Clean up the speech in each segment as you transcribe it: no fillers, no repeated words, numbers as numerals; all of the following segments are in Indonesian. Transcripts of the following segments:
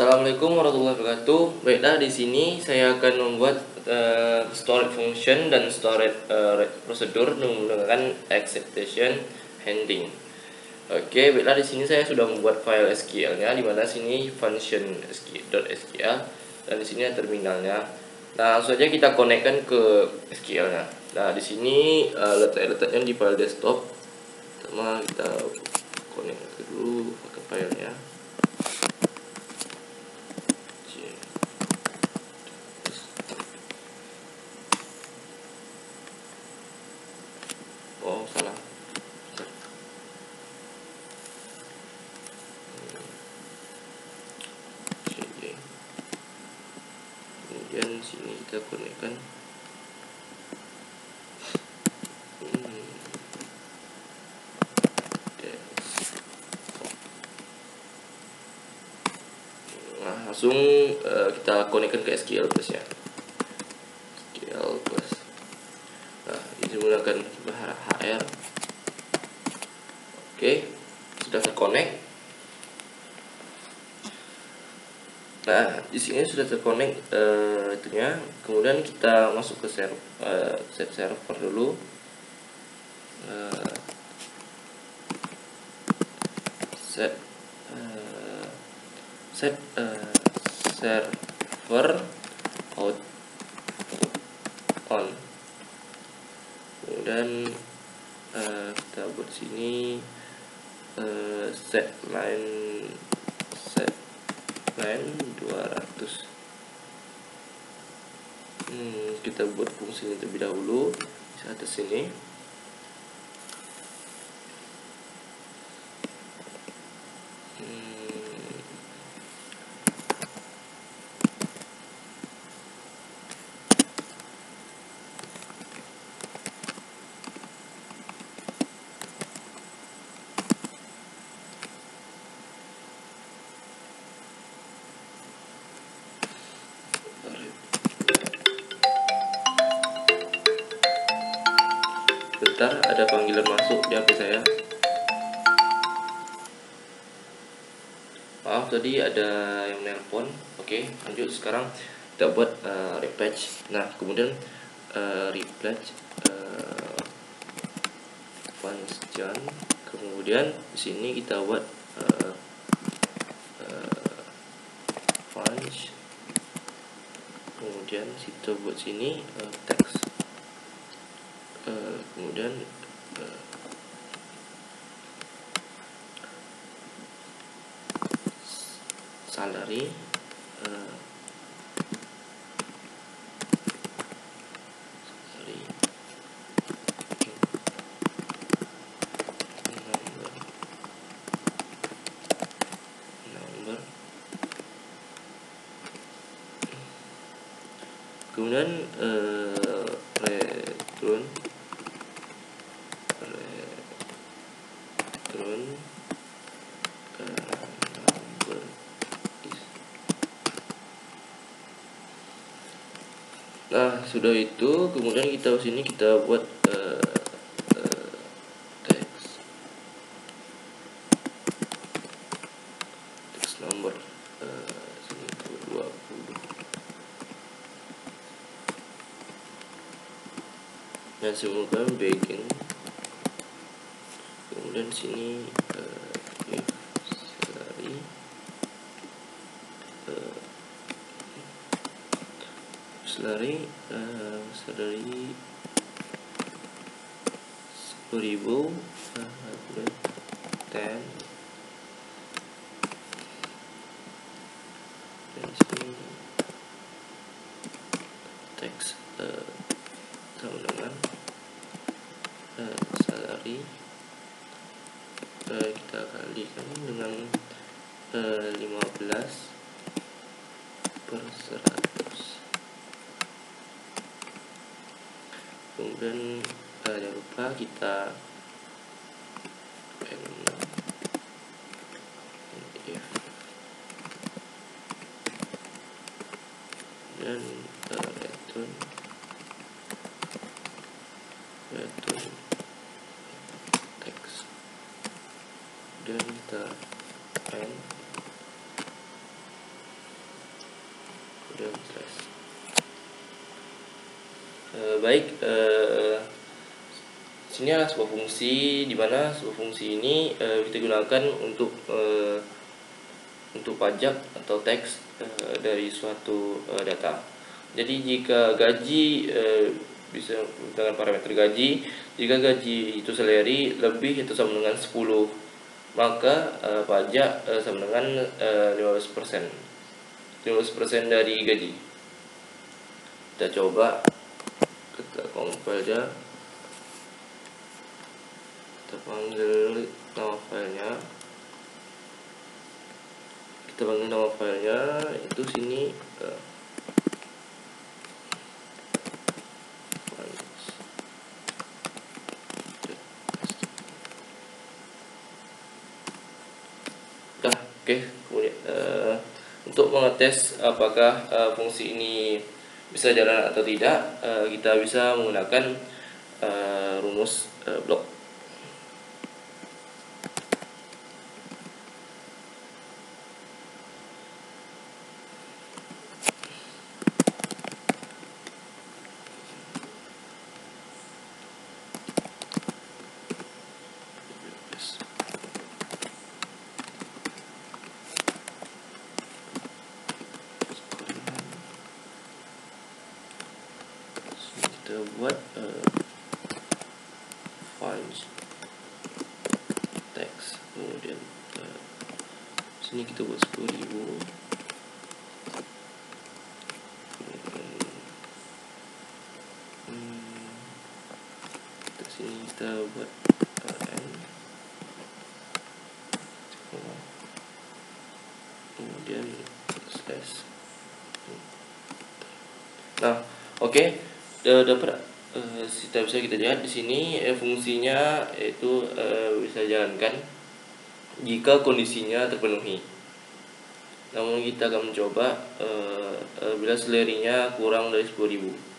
Assalamualaikum warahmatullahi wabarakatuh. Baiklah, di sini saya akan membuat storage function dan storage prosedur menggunakan exception handling. Oke, baiklah, di sini saya sudah membuat file SQL-nya, di mana sini function .sql dan di sini terminalnya. Nah, langsung saja kita konekkan ke SQL-nya. Nah, di sini letaknya di file desktop. Pertama kita konek dulu ke filenya. Oh, salah. Kemudian sini kita konekkan. Nah, langsung kita konekkan ke SQL Plus ya. SQL Plus. Nah, ini menggunakan bahasa HR. Oke, sudah terkonek. Nah, di sini sudah terkonek itunya. Kemudian kita masuk ke set server dulu. Set server out on. Kemudian kita buat sini set line 200. Kita buat fungsi ini terlebih dahulu di atas sini. Bentar, ada panggilan masuk di HP saya. Maaf, tadi ada yang nelpon. Oke, lanjut. Sekarang kita buat repatch. Nah, kemudian repatch function. Kemudian di sini kita buat function. Kemudian kita buat sini text. Kemudian salary, number. Kemudian return number is. Nah, sudah itu, kemudian kita sini kita buat text number sini 20. Dan semoga begin. Kemudian sini if salary 10.000 10. Dan sini teks sama dengan salary kita kalikan dengan 15/100. Kemudian jangan lupa kita if dan return text dan kita end kemudian slash. Baik, sini adalah sebuah fungsi di mana sebuah fungsi ini kita gunakan untuk pajak atau tax dari suatu data. Jadi jika gaji bisa dengan parameter gaji, jika gaji itu salary lebih itu sama dengan 10, maka pajak sama dengan 15%. 15% dari gaji. Kita coba, kita compile aja, kita panggil nama filenya, itu sini oke. Kemudian untuk mengetes apakah fungsi ini bisa jalan atau tidak, kita bisa menggunakan rumus blok. Kita buat find text, kemudian sini kita buat 10.000. Sini kita buat n, kemudian slash. Nah, oke. Dapat bisa kita lihat di sini fungsinya itu bisa jalankan jika kondisinya terpenuhi. Namun kita akan mencoba bila salary-nya kurang dari 10.000.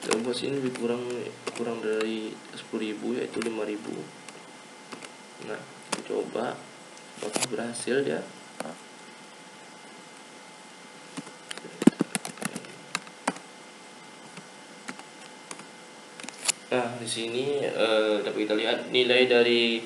Kita buat sini lebih kurang dari 10.000, yaitu 5.000. Nah, kita coba apakah berhasil ya. Nah, di sini dapat kita lihat nilai dari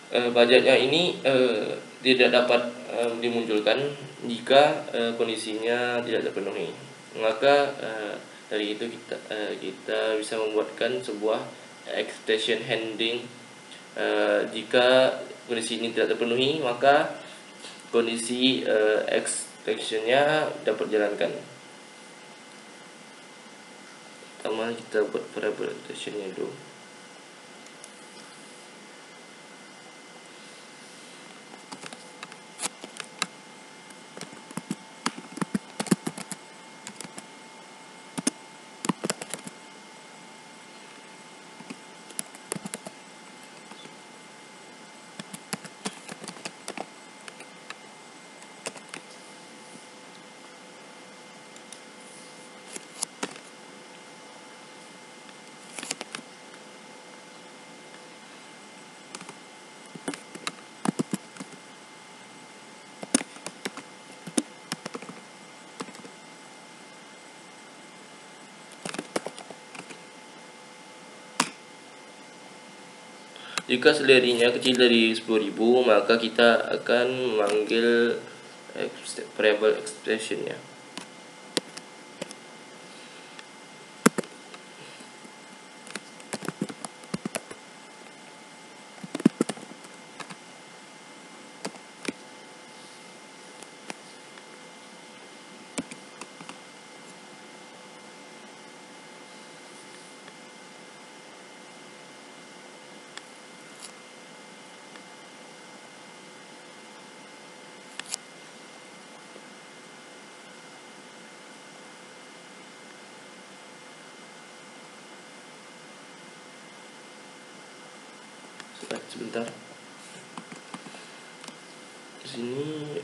pajaknya ini tidak dapat dimunculkan jika kondisinya tidak terpenuhi. Maka dari itu kita bisa membuatkan sebuah expression handling. Jika kondisi ini tidak terpenuhi, maka kondisi expressionnya dapat dijalankan. Pertama kita buat variable expressionnya dulu. Jika salary-nya kecil dari 10.000, maka kita akan memanggil variable expression-nya. sini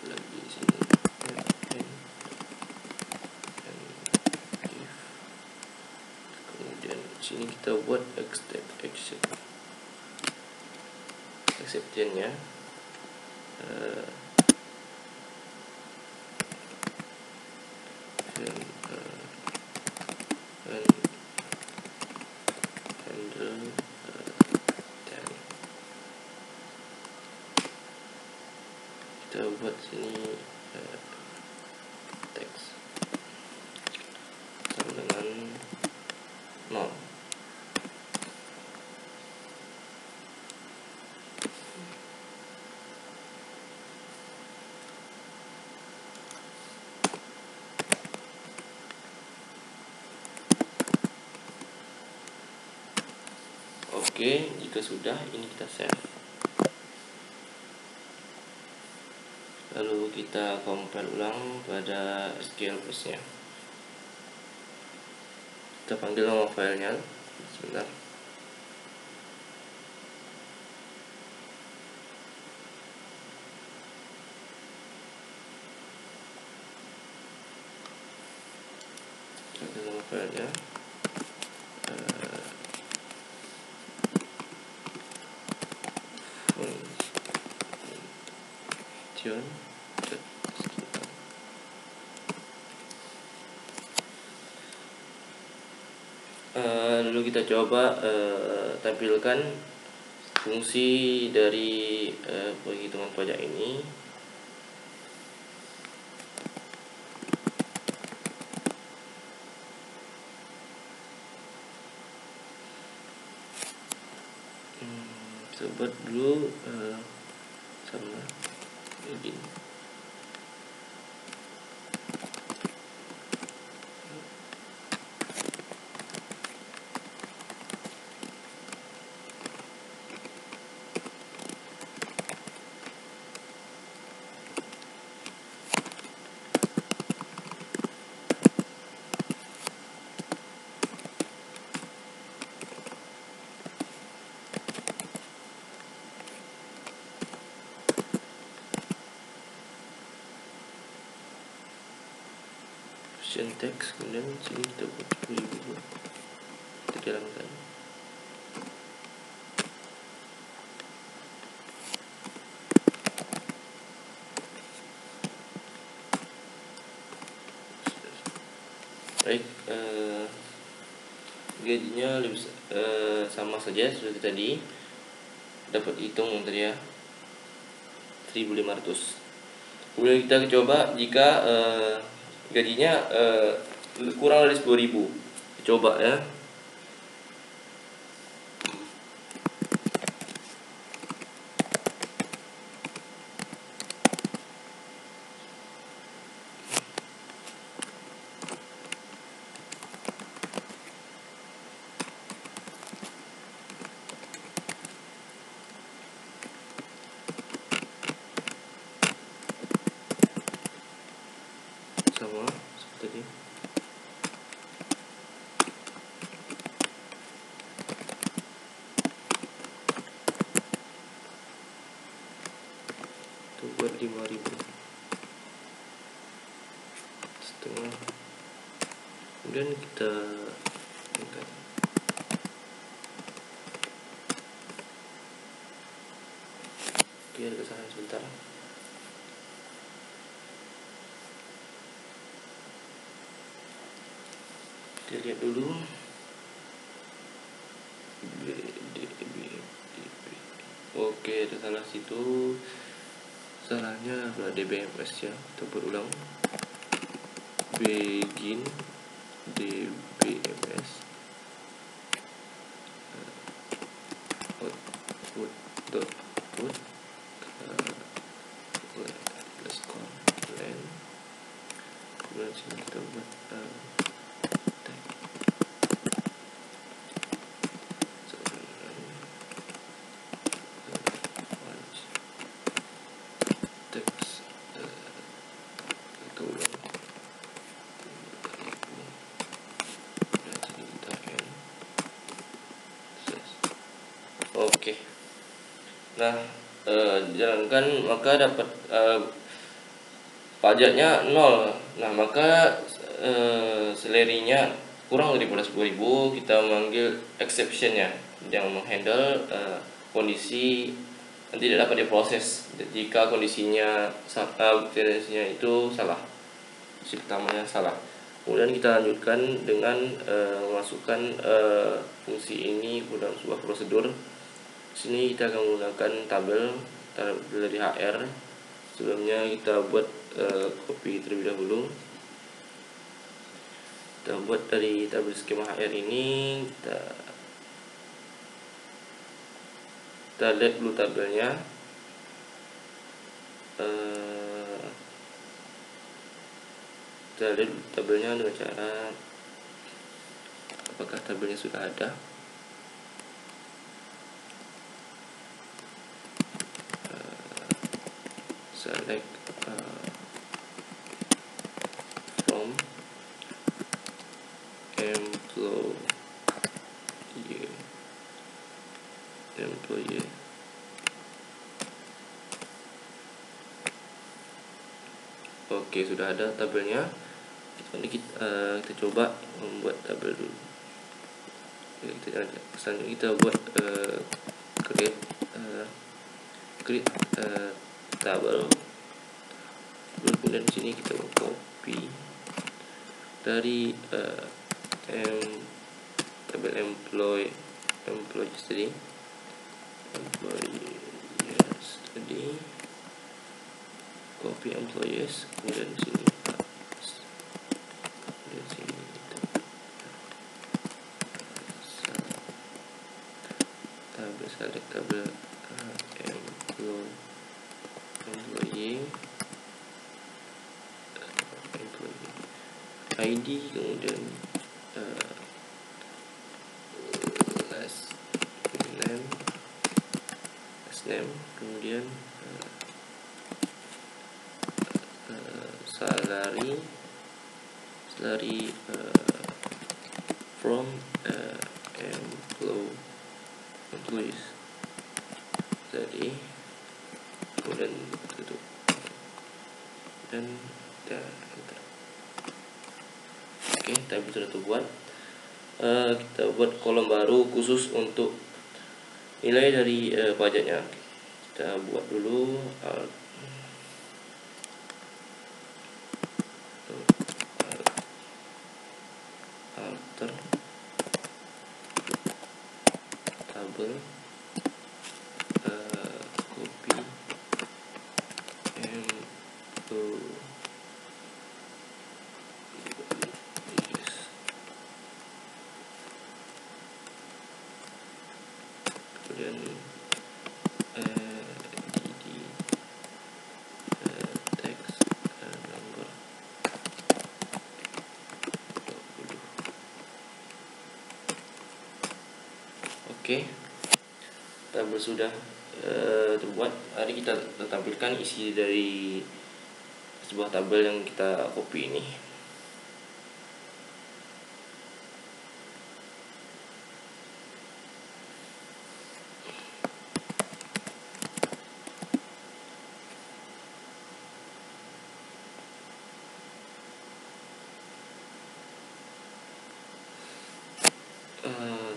lagi sini kemudian sini kita buat exception-nya handle dan kita buat sini teks sama dengan nol. Oke, jika sudah, ini kita save. Lalu kita compile ulang pada SQL Plus-nya. Kita panggil nama filenya. Sebentar. Panggil nama filenya. Function. Lalu kita coba tampilkan fungsi dari penghitungan pajak ini. Buat dulu sama begini. Teks, kemudian sini kita buat 10.000, kita jalankan. Baik, gajinya lebih sama saja seperti tadi, dapat hitung tadi ya, 1.500. Kemudian kita coba jika gajinya kurang dari 10.000. Coba ya. Sama seperti ini. Itu buat 5.000 setengah. Kemudian kita angkat. Oke, ke sana sebentar. Kita lihat dulu. Oke, ada salah situ. Salahnya adalah DBMS ya. Kita berulang. Begin DBMS output dot output underscore len. Kemudian sini kita buat Oke. Nah, dijalankan maka dapat pajaknya 0. Nah, maka salary-nya kurang daripada 10.000, kita memanggil exception-nya yang menghandle kondisi tidak dapat diproses jika kondisinya itu salah, kondisi pertamanya salah. Kemudian kita lanjutkan dengan memasukkan fungsi ini ke dalam sebuah prosedur. Di sini kita akan menggunakan tabel dari HR. Sebelumnya kita buat copy terlebih dahulu. Kita buat dari tabel skema HR ini, kita lihat dulu tabelnya. Kita lihat tabelnya dengan cara apakah tabelnya sudah ada. Select from employee. Oke, sudah ada tabelnya. Kita coba membuat tabel dulu. Kita buat create tabel. Kemudian di sini kita copy dari tabel employees tadi. Copy employees, kemudian di sini select tabel employee ID, kemudian last name, kemudian salary from employees tadi, kemudian tutup dan enter. Oke, tabel sudah terbuat. Kita buat kolom baru khusus untuk nilai dari pajaknya. Kita buat dulu alter tabel copy kemudian text nomor 20. Oke, tabel sudah terbuat. Mari kita tampilkan isi dari sebuah tabel yang kita copy ini.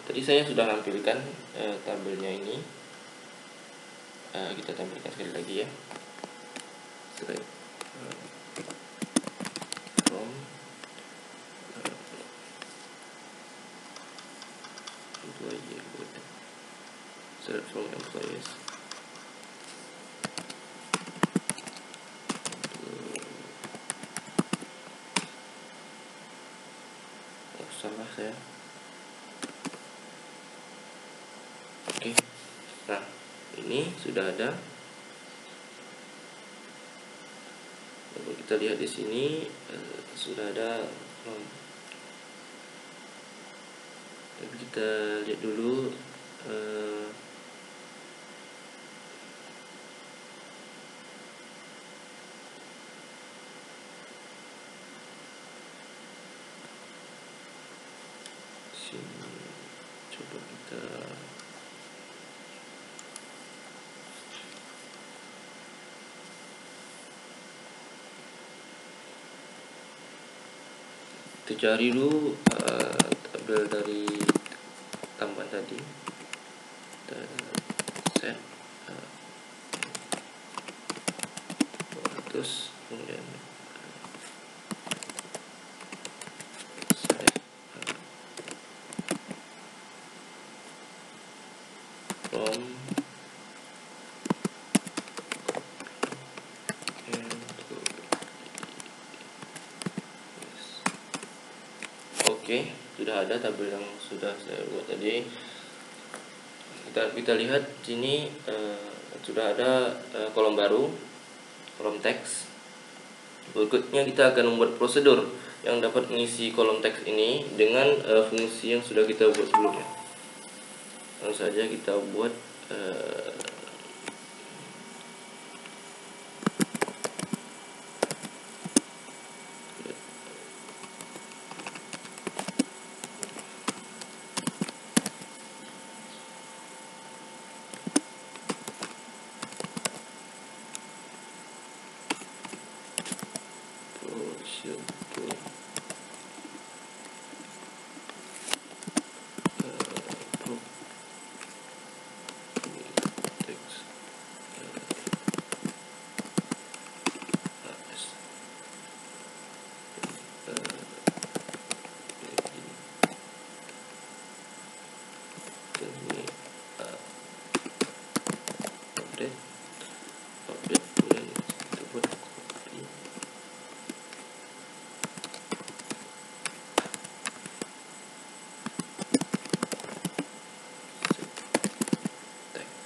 Tadi saya sudah tampilkan tabelnya ini. Kita tampilkan sekali lagi ya. Select from employee, select from employees. Salah saya. Oke. Nah, ini sudah ada. Kalau kita lihat di sini sudah ada. Tapi kita lihat dulu sini. Coba kita Kita cari dulu tabel dari tambahan tadi. Kita set 200, kemudian select from and to yes. Oke, sudah ada tabel yang sudah saya buat tadi. Kita lihat sini sudah ada kolom baru, kolom teks. Berikutnya kita akan membuat prosedur yang dapat mengisi kolom teks ini dengan fungsi yang sudah kita buat sebelumnya. Langsung saja kita buat prosedur teks update kemudian kita buat copy teks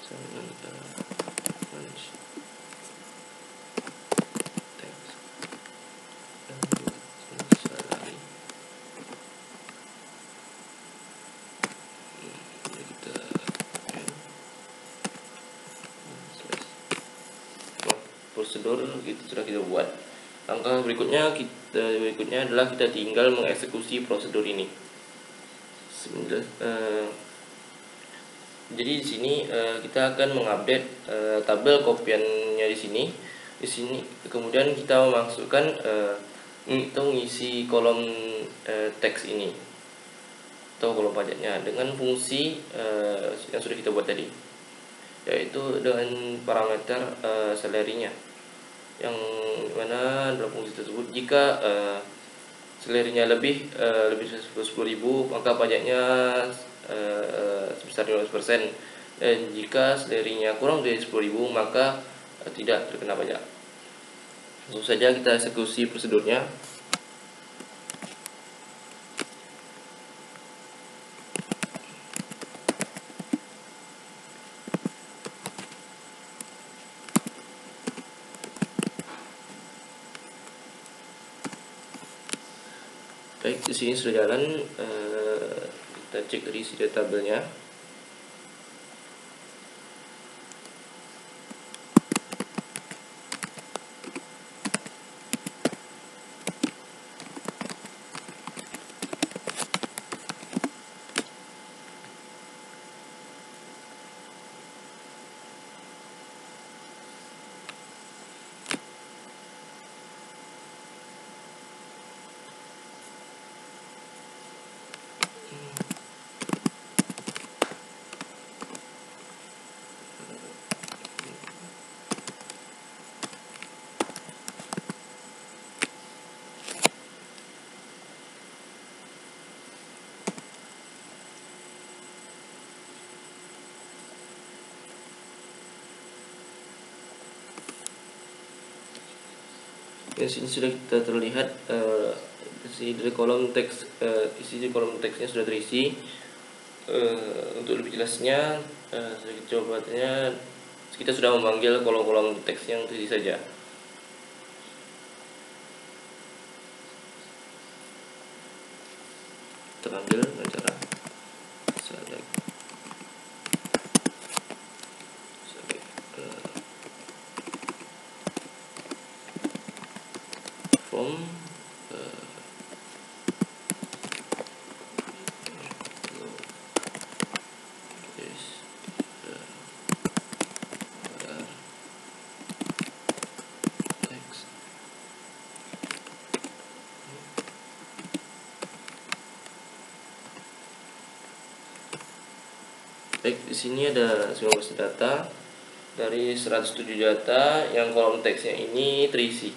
jangan manage teks salary. Jadi kita prosedur itu sudah kita buat. Langkah berikutnya adalah kita tinggal mengeksekusi prosedur ini. Jadi di sini kita akan mengupdate tabel kopiannya di sini. Di sini kemudian kita memasukkan kita mengisi kolom teks ini atau kolom pajaknya dengan fungsi yang sudah kita buat tadi, yaitu dengan parameter salary-nya, yang mana dalam fungsi tersebut jika salary-nya lebih 10.000 maka pajaknya sebesar 15%, dan jika salary-nya kurang dari 10.000 maka tidak terkena pajak. Langsung saja kita eksekusi prosedurnya. Baik, di sini sudah jalan. Kita cek dari isi tabelnya. Di sini sudah kita terlihat isi dari kolom teks, isi di kolom teksnya sudah terisi. Untuk lebih jelasnya, sedikit jawabannya kita sudah memanggil kolom-kolom teks yang terisi saja. Terambil dengan cara select from Baik, di sini ada 19 data dari 107 data yang kolom teksnya ini terisi.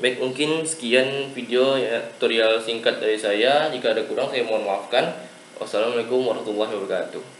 Baik, mungkin sekian video ya, tutorial singkat dari saya. Jika ada kurang saya mohon maafkan. Wassalamualaikum warahmatullahi wabarakatuh.